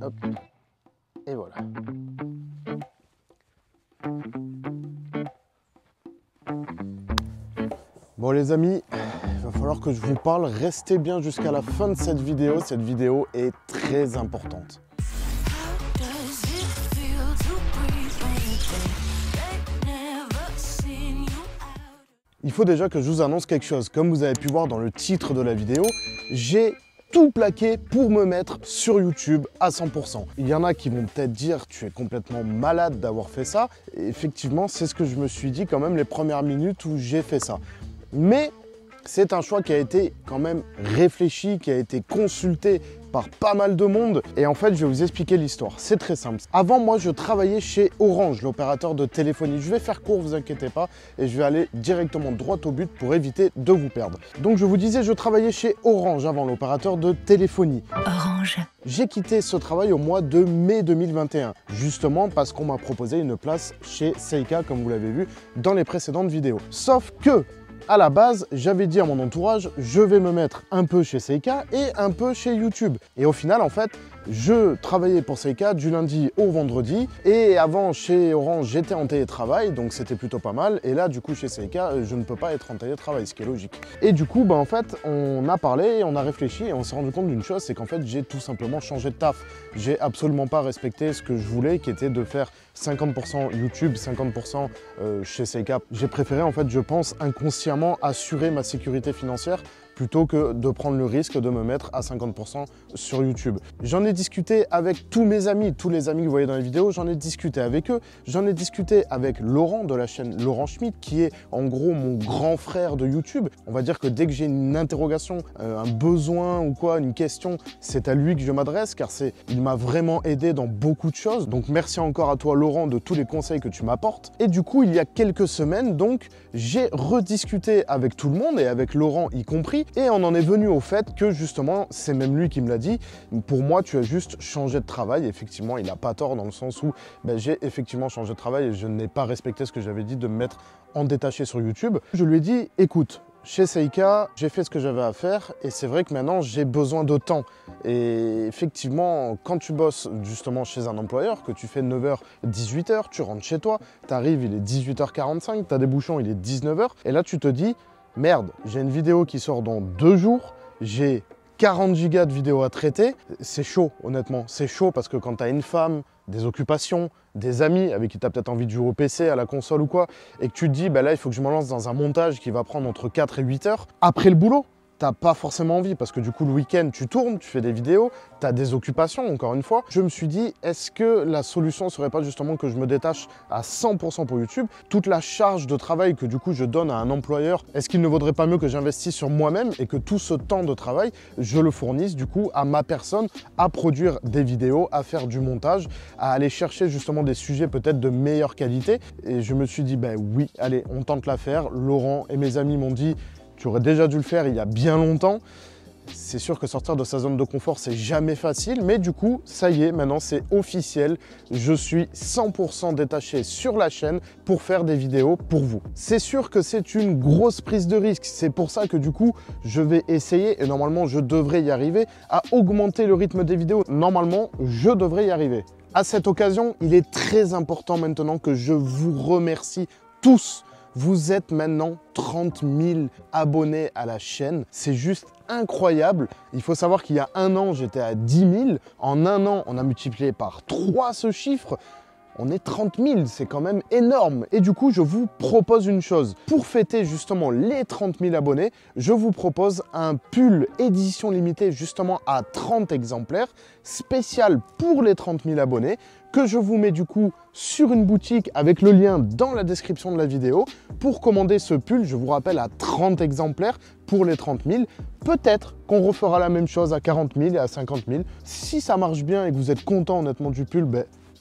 Hop. Et voilà. Bon les amis, il va falloir que je vous parle. Restez bien jusqu'à la fin de cette vidéo. Cette vidéo est très importante. Il faut déjà que je vous annonce quelque chose. Comme vous avez pu voir dans le titre de la vidéo, j'ai tout plaqué pour me mettre sur YouTube à 100%. Il y en a qui vont peut-être dire tu es complètement malade d'avoir fait ça. Et effectivement, c'est ce que je me suis dit quand même les premières minutes où j'ai fait ça. Mais c'est un choix qui a été quand même réfléchi, qui a été consulté par pas mal de monde. Et en fait, je vais vous expliquer l'histoire. C'est très simple. Avant, moi, je travaillais chez Orange, l'opérateur de téléphonie. Je vais faire court, vous inquiétez pas, et je vais aller directement droit au but pour éviter de vous perdre. Donc, je vous disais, je travaillais chez Orange avant, l'opérateur de téléphonie. Orange. J'ai quitté ce travail au mois de mai 2021, justement parce qu'on m'a proposé une place chez Seika, comme vous l'avez vu dans les précédentes vidéos. Sauf que, à la base, j'avais dit à mon entourage, je vais me mettre un peu chez Seika et un peu chez YouTube. Et au final, en fait, je travaillais pour Seika du lundi au vendredi. Et avant, chez Orange, j'étais en télétravail, donc c'était plutôt pas mal. Et là, du coup, chez Seika, je ne peux pas être en télétravail, ce qui est logique. Et du coup, en fait, on a parlé, on a réfléchi et on s'est rendu compte d'une chose, c'est qu'en fait, j'ai tout simplement changé de taf. J'ai absolument pas respecté ce que je voulais, qui était de faire 50% YouTube, 50% chez Seika. J'ai préféré, en fait, je pense, inconsciemment assurer ma sécurité financière plutôt que de prendre le risque de me mettre à 50% sur YouTube. J'en ai discuté avec tous mes amis, tous les amis que vous voyez dans les vidéos, j'en ai discuté avec eux. J'en ai discuté avec Laurent de la chaîne Laurent Schmitt, qui est en gros mon grand frère de YouTube. On va dire que dès que j'ai une interrogation, un besoin ou quoi, une question, c'est à lui que je m'adresse, car il m'a vraiment aidé dans beaucoup de choses. Donc merci encore à toi Laurent de tous les conseils que tu m'apportes. Et du coup, il y a quelques semaines, donc, j'ai rediscuté avec tout le monde et avec Laurent y compris. Et on en est venu au fait que justement, c'est même lui qui me l'a dit, pour moi tu as juste changé de travail. Et effectivement, il n'a pas tort dans le sens où j'ai effectivement changé de travail et je n'ai pas respecté ce que j'avais dit de me mettre en détaché sur YouTube. Je lui ai dit, écoute, chez Seika, j'ai fait ce que j'avais à faire et c'est vrai que maintenant j'ai besoin de temps. Et effectivement, quand tu bosses justement chez un employeur, que tu fais 9h, 18h, tu rentres chez toi, tu arrives, il est 18h45, tu as des bouchons, il est 19h, et là tu te dis, merde, j'ai une vidéo qui sort dans 2 jours, j'ai 40 gigas de vidéos à traiter. C'est chaud, honnêtement. C'est chaud parce que quand tu as une femme, des occupations, des amis avec qui tu as peut-être envie de jouer au PC, à la console ou quoi, et que tu te dis, là, il faut que je me lance dans un montage qui va prendre entre 4 et 8 heures, après le boulot, t'as pas forcément envie parce que du coup le week-end tu tournes, tu fais des vidéos, tu as des occupations encore une fois. Je me suis dit, est-ce que la solution serait pas justement que je me détache à 100% pour YouTube? Toute la charge de travail que du coup je donne à un employeur, est-ce qu'il ne vaudrait pas mieux que j'investisse sur moi-même et que tout ce temps de travail, je le fournisse du coup à ma personne, à produire des vidéos, à faire du montage, à aller chercher justement des sujets peut-être de meilleure qualité? Et je me suis dit, oui, allez, on tente l'affaire. Laurent et mes amis m'ont dit, tu aurais déjà dû le faire il y a bien longtemps. C'est sûr que sortir de sa zone de confort, c'est jamais facile, mais du coup, ça y est, maintenant c'est officiel. Je suis 100% détaché sur la chaîne pour faire des vidéos pour vous. C'est sûr que c'est une grosse prise de risque. C'est pour ça que du coup, je vais essayer, et normalement, je devrais y arriver, à augmenter le rythme des vidéos. Normalement, je devrais y arriver. À cette occasion, il est très important maintenant que je vous remercie tous. Vous êtes maintenant 30 000 abonnés à la chaîne. C'est juste incroyable. Il faut savoir qu'il y a 1 an, j'étais à 10 000. En 1 an, on a multiplié par 3 ce chiffre. On est 30 000, c'est quand même énorme. Et du coup, je vous propose une chose. Pour fêter justement les 30 000 abonnés, je vous propose un pull édition limitée justement à 30 exemplaires, spécial pour les 30 000 abonnés, que je vous mets du coup sur une boutique avec le lien dans la description de la vidéo. Pour commander ce pull, je vous rappelle, à 30 exemplaires pour les 30 000. Peut-être qu'on refera la même chose à 40 000 et à 50 000. Si ça marche bien et que vous êtes content honnêtement du pull,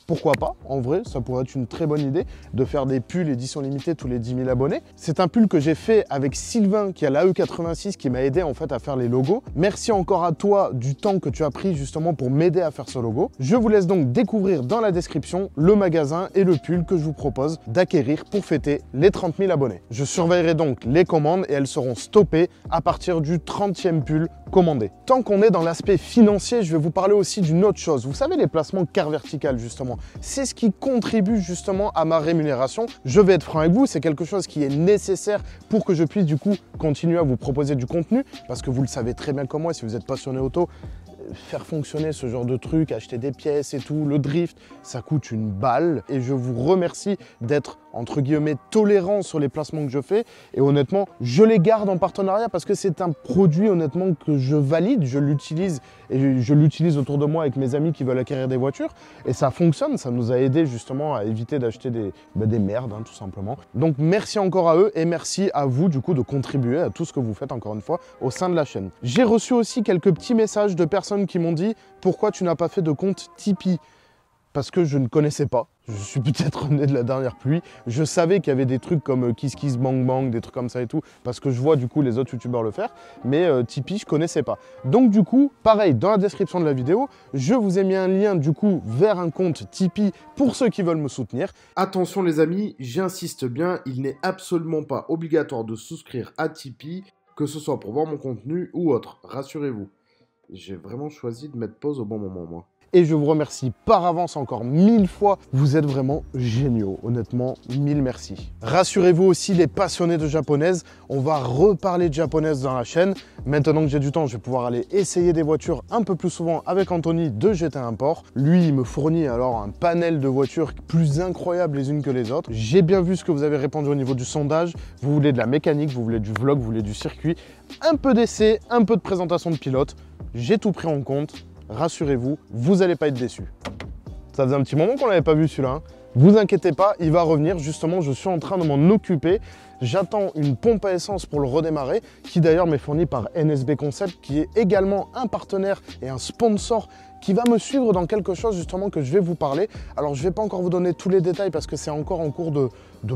pourquoi pas, en vrai, ça pourrait être une très bonne idée de faire des pulls édition limitée tous les 10 000 abonnés. C'est un pull que j'ai fait avec Sylvain qui a l'AE86 qui m'a aidé en fait à faire les logos. Merci encore à toi du temps que tu as pris justement pour m'aider à faire ce logo. Je vous laisse donc découvrir dans la description le magasin et le pull que je vous propose d'acquérir pour fêter les 30 000 abonnés. Je surveillerai donc les commandes et elles seront stoppées à partir du 30e pull commandé. Tant qu'on est dans l'aspect financier, je vais vous parler aussi d'une autre chose. Vous savez, les placements carte verticale justement, c'est ce qui contribue justement à ma rémunération. Je vais être franc avec vous, c'est quelque chose qui est nécessaire pour que je puisse du coup continuer à vous proposer du contenu, parce que vous le savez très bien comme moi, si vous êtes passionné auto, faire fonctionner ce genre de truc, acheter des pièces et tout, le drift, ça coûte une balle et je vous remercie d'être entre guillemets tolérant sur les placements que je fais et honnêtement, je les garde en partenariat parce que c'est un produit honnêtement que je valide, je l'utilise et je l'utilise autour de moi avec mes amis qui veulent acquérir des voitures et ça fonctionne, ça nous a aidé justement à éviter d'acheter des merdes hein, tout simplement. Donc merci encore à eux et merci à vous du coup de contribuer à tout ce que vous faites encore une fois au sein de la chaîne. J'ai reçu aussi quelques petits messages de personnes qui m'ont dit pourquoi tu n'as pas fait de compte Tipeee, parce que je ne connaissais pas. Je suis peut-être né de la dernière pluie. Je savais qu'il y avait des trucs comme Kiss Kiss Bang Bang, des trucs comme ça et tout, parce que je vois du coup les autres youtubeurs le faire, mais Tipeee, je connaissais pas. Donc du coup, pareil, dans la description de la vidéo, je vous ai mis un lien du coup vers un compte Tipeee pour ceux qui veulent me soutenir. Attention les amis, j'insiste bien, il n'est absolument pas obligatoire de souscrire à Tipeee, que ce soit pour voir mon contenu ou autre, rassurez-vous. J'ai vraiment choisi de mettre pause au bon moment, moi. Et je vous remercie par avance encore 1000 fois. Vous êtes vraiment géniaux. Honnêtement, 1000 merci. Rassurez-vous aussi, les passionnés de japonaise, on va reparler de japonaise dans la chaîne. Maintenant que j'ai du temps, je vais pouvoir aller essayer des voitures un peu plus souvent avec Anthony de GT Import. Lui, il me fournit alors un panel de voitures plus incroyables les unes que les autres. J'ai bien vu ce que vous avez répondu au niveau du sondage. Vous voulez de la mécanique, vous voulez du vlog, vous voulez du circuit, un peu d'essai, un peu de présentation de pilote. J'ai tout pris en compte, rassurez-vous, vous n'allez pas être déçus. Ça faisait un petit moment qu'on l'avait pas vu celui-là. Hein. Vous inquiétez pas, il va revenir. Justement, je suis en train de m'en occuper. J'attends une pompe à essence pour le redémarrer, qui d'ailleurs m'est fournie par NSB Concept, qui est également un partenaire et un sponsor qui va me suivre dans quelque chose justement que je vais vous parler. Alors je ne vais pas encore vous donner tous les détails parce que c'est encore en cours de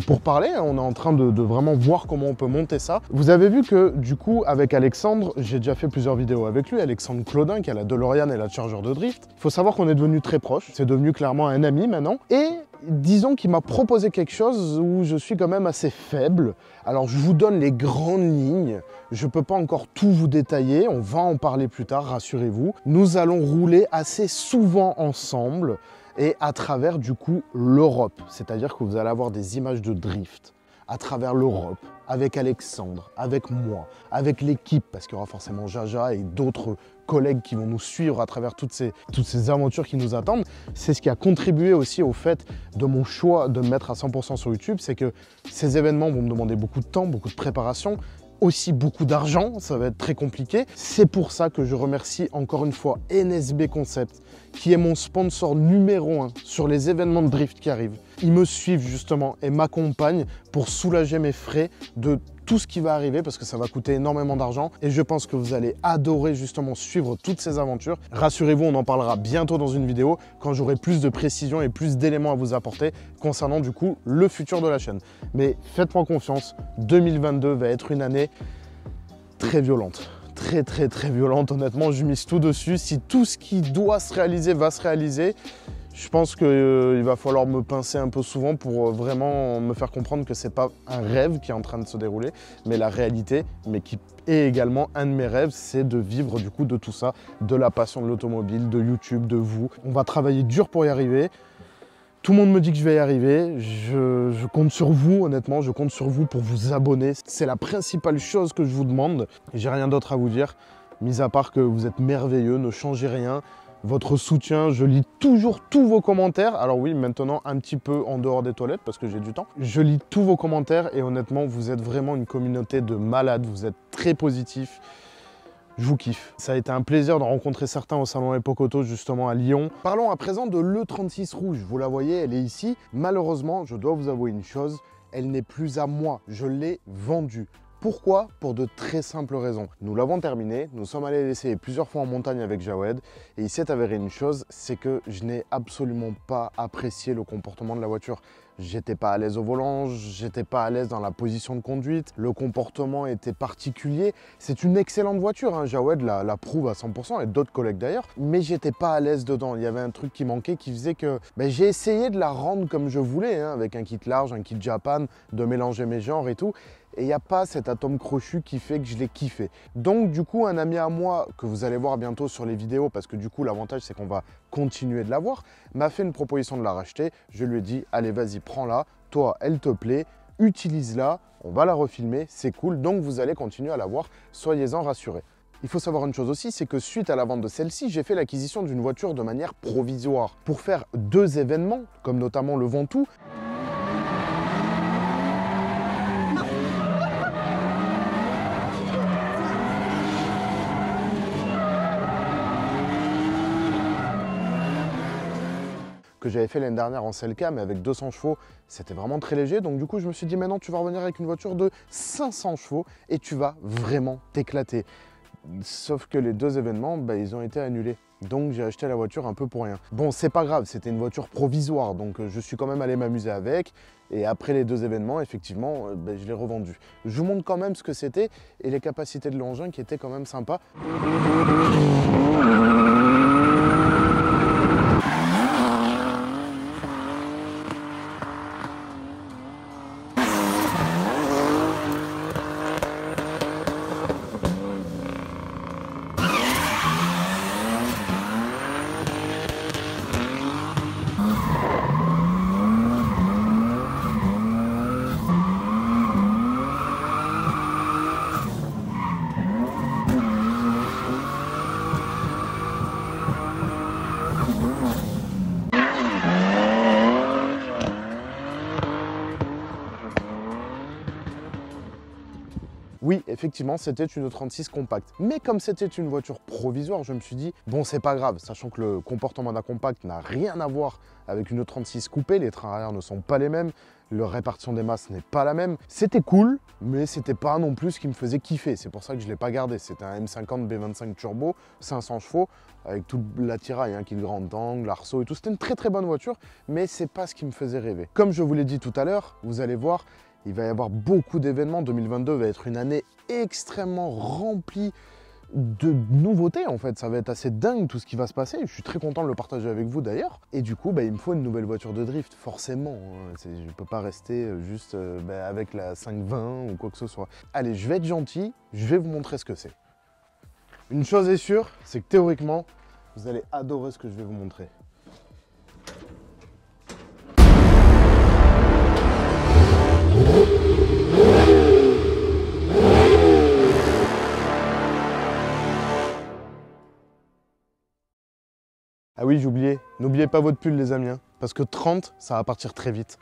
pourparler. On est en train de vraiment voir comment on peut monter ça. Vous avez vu que du coup avec Alexandre, j'ai déjà fait plusieurs vidéos avec lui, Alexandre Claudin qui a la DeLorean et la Charger de drift. Il faut savoir qu'on est devenus très proches, c'est devenu clairement un ami maintenant. Et disons qu'il m'a proposé quelque chose où je suis quand même assez faible. Alors je vous donne les grandes lignes. Je ne peux pas encore tout vous détailler, on va en parler plus tard, rassurez-vous. Nous allons rouler assez souvent ensemble et à travers du coup l'Europe. C'est-à-dire que vous allez avoir des images de drift à travers l'Europe, avec Alexandre, avec moi, avec l'équipe, parce qu'il y aura forcément Jaja et d'autres collègues qui vont nous suivre à travers toutes ces aventures qui nous attendent. C'est ce qui a contribué aussi au fait de mon choix de me mettre à 100% sur YouTube, c'est que ces événements vont me demander beaucoup de temps, beaucoup de préparation, aussi beaucoup d'argent, ça va être très compliqué. C'est pour ça que je remercie encore une fois NSB Concept, qui est mon sponsor numéro 1 sur les événements de drift qui arrivent. Ils me suivent justement et m'accompagnent pour soulager mes frais de tout ce qui va arriver parce que ça va coûter énormément d'argent et je pense que vous allez adorer justement suivre toutes ces aventures. Rassurez-vous, on en parlera bientôt dans une vidéo quand j'aurai plus de précisions et plus d'éléments à vous apporter concernant du coup le futur de la chaîne. Mais faites-moi confiance, 2022 va être une année très violente. Très violente, honnêtement, je mise tout dessus. Si tout ce qui doit se réaliser va se réaliser, je pense qu'il va falloir me pincer un peu souvent pour vraiment me faire comprendre que c'est pas un rêve qui est en train de se dérouler, mais la réalité, mais qui est également un de mes rêves, c'est de vivre du coup de tout ça, de la passion de l'automobile, de YouTube, de vous. On va travailler dur pour y arriver. Tout le monde me dit que je vais y arriver, je compte sur vous, honnêtement, je compte sur vous pour vous abonner. C'est la principale chose que je vous demande. J'ai rien d'autre à vous dire, mis à part que vous êtes merveilleux, ne changez rien. Votre soutien, je lis toujours tous vos commentaires. Alors oui, maintenant un petit peu en dehors des toilettes parce que j'ai du temps. Je lis tous vos commentaires et honnêtement, vous êtes vraiment une communauté de malades, vous êtes très positifs. Je vous kiffe. Ça a été un plaisir de rencontrer certains au salon Epoch Auto justement à Lyon. Parlons à présent de l'E36 rouge. Vous la voyez, elle est ici. Malheureusement, je dois vous avouer une chose, elle n'est plus à moi. Je l'ai vendue. Pourquoi? Pour de très simples raisons. Nous l'avons terminé, nous sommes allés l'essayer plusieurs fois en montagne avec Jawed et il s'est avéré une chose, c'est que je n'ai absolument pas apprécié le comportement de la voiture. J'étais pas à l'aise au volant, j'étais pas à l'aise dans la position de conduite, le comportement était particulier. C'est une excellente voiture, hein. Jawed la prouve à 100% et d'autres collègues d'ailleurs, mais j'étais pas à l'aise dedans. Il y avait un truc qui manquait qui faisait que j'ai essayé de la rendre comme je voulais, hein, avec un kit large, un kit Japan, de mélanger mes genres et tout. Et il n'y a pas cet atome crochu qui fait que je l'ai kiffé. Donc du coup, un ami à moi, que vous allez voir bientôt sur les vidéos, parce que du coup l'avantage c'est qu'on va continuer de l'avoir, m'a fait une proposition de la racheter. Je lui ai dit, allez vas-y, prends-la, toi elle te plaît, utilise-la, on va la refilmer, c'est cool, donc vous allez continuer à l'avoir, soyez-en rassurés. Il faut savoir une chose aussi, c'est que suite à la vente de celle-ci, j'ai fait l'acquisition d'une voiture de manière provisoire pour faire 2 événements, comme notamment le Ventoux. Que j'avais fait l'année dernière en Celica, mais avec 200 chevaux, c'était vraiment très léger. Donc du coup, je me suis dit, maintenant, tu vas revenir avec une voiture de 500 chevaux et tu vas vraiment t'éclater. Sauf que les 2 événements, ils ont été annulés. Donc j'ai acheté la voiture un peu pour rien. Bon, c'est pas grave, c'était une voiture provisoire, donc je suis quand même allé m'amuser avec. Et après les 2 événements, effectivement, je l'ai revendue. Je vous montre quand même ce que c'était et les capacités de l'engin qui étaient quand même sympas. Oui, effectivement, c'était une 36 compacte. Mais comme c'était une voiture provisoire, je me suis dit, bon, c'est pas grave, sachant que le comportement d'un compact n'a rien à voir avec une 36 coupée, les trains arrière ne sont pas les mêmes, la répartition des masses n'est pas la même. C'était cool, mais c'était pas non plus ce qui me faisait kiffer. C'est pour ça que je ne l'ai pas gardé. C'était un M50 B25 turbo, 500 chevaux, avec tout l'attirail, hein, kit grand angle, l'arceau et tout. C'était une très très bonne voiture, mais c'est pas ce qui me faisait rêver. Comme je vous l'ai dit tout à l'heure, vous allez voir, il va y avoir beaucoup d'événements. 2022 va être une année extrêmement remplie de nouveautés en fait. Ça va être assez dingue tout ce qui va se passer. Je suis très content de le partager avec vous d'ailleurs. Et du coup, il me faut une nouvelle voiture de drift, forcément. Je ne peux pas rester juste avec la 520 ou quoi que ce soit. Allez, je vais être gentil, je vais vous montrer ce que c'est. Une chose est sûre, c'est que théoriquement, vous allez adorer ce que je vais vous montrer. Ah oui, j'ai oublié. N'oubliez pas votre pull, les amis, hein, parce que 30, ça va partir très vite.